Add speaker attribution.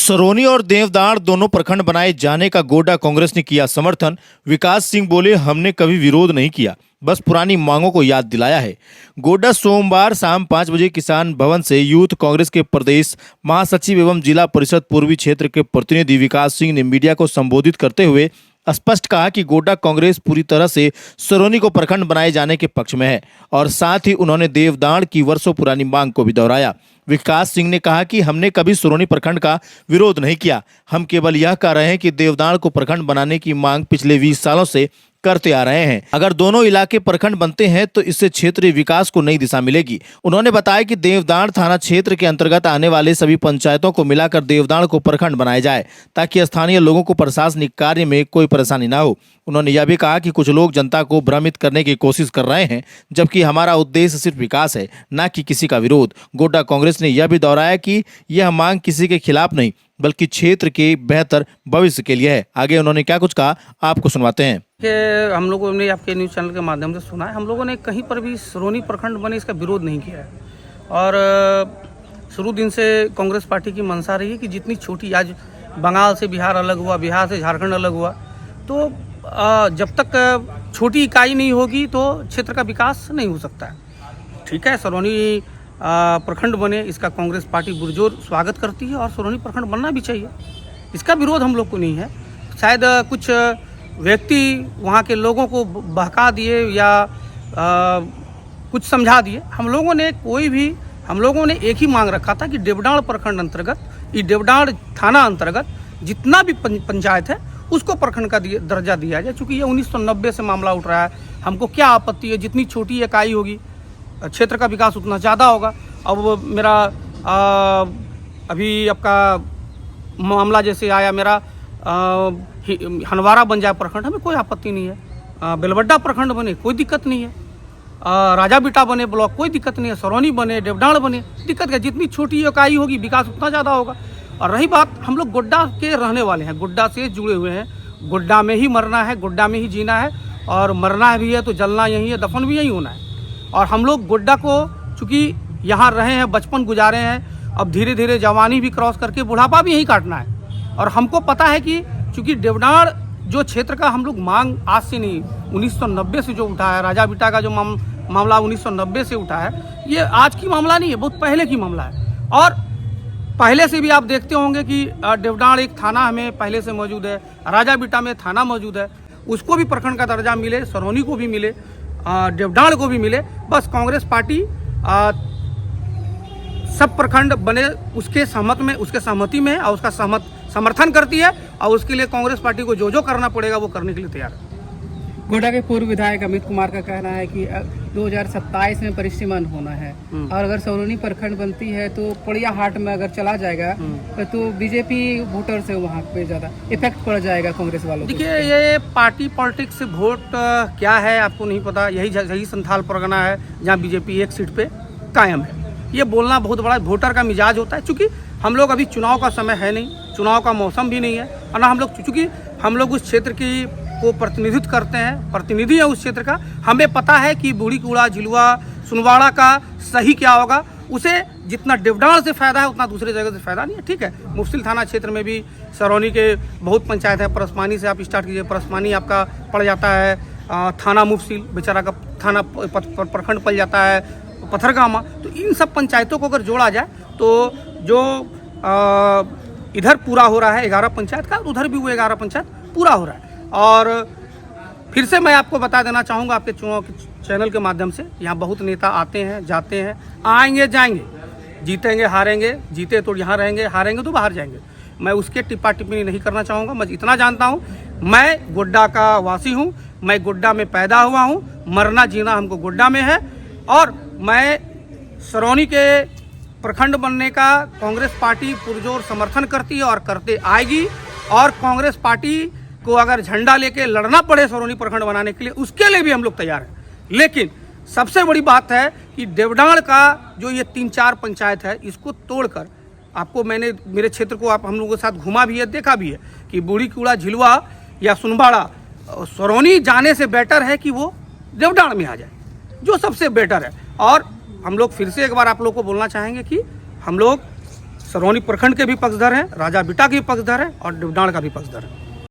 Speaker 1: सरोनी और देवदार दोनों प्रखंड बनाए जाने का गोड्डा कांग्रेस ने किया समर्थन। विकास सिंह बोले, हमने कभी विरोध नहीं किया, बस पुरानी मांगों को याद दिलाया है। गोड्डा सोमवार शाम 5 बजे किसान भवन से यूथ कांग्रेस के प्रदेश महासचिव एवं जिला परिषद पूर्वी क्षेत्र के प्रतिनिधि विकास सिंह ने मीडिया को संबोधित करते हुए स्पष्ट कहा कि गोड्डा कांग्रेस पूरी तरह से सरोनी को प्रखंड बनाए जाने के पक्ष में है और साथ ही उन्होंने देवदार की वर्षों पुरानी मांग को भी दोहराया। विकास सिंह ने कहा कि हमने कभी सरोनी प्रखंड का विरोध नहीं किया, हम केवल यह कह रहे हैं कि देवदार को प्रखंड बनाने की मांग पिछले 20 सालों से करते आ रहे हैं। अगर दोनों इलाके प्रखंड बनते हैं तो इससे क्षेत्रीय विकास को नई दिशा मिलेगी। उन्होंने बताया कि देवदार थाना क्षेत्र के अंतर्गत आने वाले सभी पंचायतों को मिलाकर देवदार को प्रखंड बनाया जाए ताकि स्थानीय लोगों को प्रशासनिक कार्य में कोई परेशानी न हो। उन्होंने यह भी कहा कि कुछ लोग जनता को भ्रमित करने की कोशिश कर रहे हैं, जबकि हमारा उद्देश्य सिर्फ विकास है, न कि किसी का विरोध। गोड्डा कांग्रेस ने यह भी दोहराया कि यह मांग किसी के खिलाफ नहीं बल्कि क्षेत्र के बेहतर भविष्य के लिए है। आगे उन्होंने क्या कुछ कहा, आपको सुनवाते हैं।
Speaker 2: कि हम लोगों ने आपके न्यूज़ चैनल के माध्यम से सुना है, हम लोगों ने कहीं पर भी सरोनी प्रखंड बने इसका विरोध नहीं किया है। और शुरू दिन से कांग्रेस पार्टी की मंशा रही है कि जितनी छोटी, आज बंगाल से बिहार अलग हुआ, बिहार से झारखंड अलग हुआ, तो जब तक छोटी इकाई नहीं होगी तो क्षेत्र का विकास नहीं हो सकता है। ठीक है, सरोनी प्रखंड बने, इसका कांग्रेस पार्टी पुरजोर स्वागत करती है और सरोनी प्रखंड बनना भी चाहिए, इसका विरोध हम लोग को नहीं है। शायद कुछ व्यक्ति वहाँ के लोगों को बहका दिए या कुछ समझा दिए। हम लोगों ने एक ही मांग रखा था कि देवडाड़ प्रखंड अंतर्गत, ये देवडाड़ थाना अंतर्गत जितना भी पंचायत है उसको प्रखंड का दर्जा दिया जाए। चूँकि ये 1990 से मामला उठ रहा है, हमको क्या आपत्ति है, जितनी छोटी इकाई होगी क्षेत्र का विकास उतना ज़्यादा होगा। अब मेरा अभी आपका मामला जैसे आया, मेरा हनवारा बन जाए प्रखंड, हमें कोई आपत्ति नहीं है। बेलवड्डा प्रखंड बने, कोई दिक्कत नहीं है। राजा बेटा बने ब्लॉक, कोई दिक्कत नहीं है। सरोनी बने, देवडाड़ बने, दिक्कत है। जितनी छोटी इकाई होगी विकास उतना ज़्यादा होगा। और रही बात, हम लोग गोड्डा के रहने वाले हैं, गोड्डा से जुड़े हुए हैं, गोड्डा में ही मरना है, गोड्डा में ही जीना है, और मरना भी है तो जलना यहीं है, दफन भी यहीं होना है। और हम लोग गोड्डा को चूँकि यहाँ रहे हैं, बचपन गुजारे हैं, अब धीरे धीरे जवानी भी क्रॉस करके बुढ़ापा भी यहीं काटना है। और हमको पता है कि चूँकि देवडाड़ जो क्षेत्र का हम लोग मांग आज से नहीं, 1990 से जो उठा है, राजा बेटा का जो मामला 1990 से उठा है, ये आज की मामला नहीं है, बहुत पहले की मामला है। और पहले से भी आप देखते होंगे कि देवडाड़ एक थाना हमें पहले से मौजूद है, राजा बेटा में थाना मौजूद है, उसको भी प्रखंड का दर्जा मिले, सरोनी को भी मिले, देवडाड़ को भी मिले। बस कांग्रेस पार्टी सब प्रखंड बने उसके सहमति में है और उसका समर्थन करती है, और उसके लिए कांग्रेस पार्टी को जो करना पड़ेगा वो करने के लिए तैयार है।
Speaker 3: गोड्डा के पूर्व विधायक अमित कुमार का कहना है कि 2027 में परिसीमन होना है, और अगर सरोनी प्रखंड बनती है तो पड़िया हाट में अगर चला जाएगा तो बीजेपी वोटर से वहाँ पे ज़्यादा इफेक्ट पड़ जाएगा कांग्रेस वालों को।
Speaker 2: देखिए, ये पार्टी पॉलिटिक्स से वोट क्या है आपको नहीं पता। यही संथाल परगना है जहाँ बीजेपी एक सीट पे कायम है। ये बोलना बहुत बड़ा वोटर का मिजाज होता है। चूँकि हम लोग अभी चुनाव का समय है नहीं, चुनाव का मौसम भी नहीं है, और ना चूँकि हम लोग उस क्षेत्र की को प्रतिनिधित्व करते हैं, प्रतिनिधि है उस क्षेत्र का, हमें पता है कि बूढ़ी कूड़ा, झिलुआ, सुनवाड़ा का सही क्या होगा। उसे जितना देवडाड़ से फ़ायदा है उतना दूसरी जगह से फ़ायदा नहीं है। ठीक है, मुफसिल थाना क्षेत्र में भी सरोनी के बहुत पंचायत है। परसमानी से आप स्टार्ट कीजिए, परसमानी आपका पड़ जाता है थाना मुफसिल, बेचारा का थाना प्रखंड पड़ जाता है पथरगामा। तो इन सब पंचायतों को अगर जोड़ा जाए तो जो इधर पूरा हो रहा है 11 पंचायत का, उधर भी वो 11 पंचायत पूरा हो रहा है। और फिर से मैं आपको बता देना चाहूँगा आपके चुनाव के चैनल के माध्यम से, यहाँ बहुत नेता आते हैं, जाते हैं, आएंगे जाएंगे, जीतेंगे हारेंगे, जीते तो यहाँ रहेंगे, हारेंगे तो बाहर जाएंगे। मैं उसके टिप्पा टिप्पणी नहीं करना चाहूँगा। मैं इतना जानता हूँ, मैं गोड्डा का वासी हूँ, मैं गोड्डा में पैदा हुआ हूँ, मरना जीना हमको गोड्डा में है। और मैं सरोनी के प्रखंड बनने का कांग्रेस पार्टी पुरजोर समर्थन करती है और करते आएगी। और कांग्रेस पार्टी को अगर झंडा लेके लड़ना पड़े सरोनी प्रखंड बनाने के लिए, उसके लिए भी हम लोग तैयार हैं। लेकिन सबसे बड़ी बात है कि देवडाड़ का जो ये 3-4 पंचायत है, इसको तोड़कर आपको मैंने मेरे क्षेत्र को आप हम लोगों के साथ घुमा भी है, देखा भी है कि बूढ़ी कूड़ा, झिलुआ या सुनवाड़ा सरोनी जाने से बेटर है कि वो देवडाड़ में आ जाए, जो सबसे बेटर है। और हम लोग फिर से एक बार आप लोग को बोलना चाहेंगे कि हम लोग सरौनी प्रखंड के भी पक्षधर हैं, राजा बिटा के भी पक्षधर हैं और डिवडाण का भी पक्षधर है।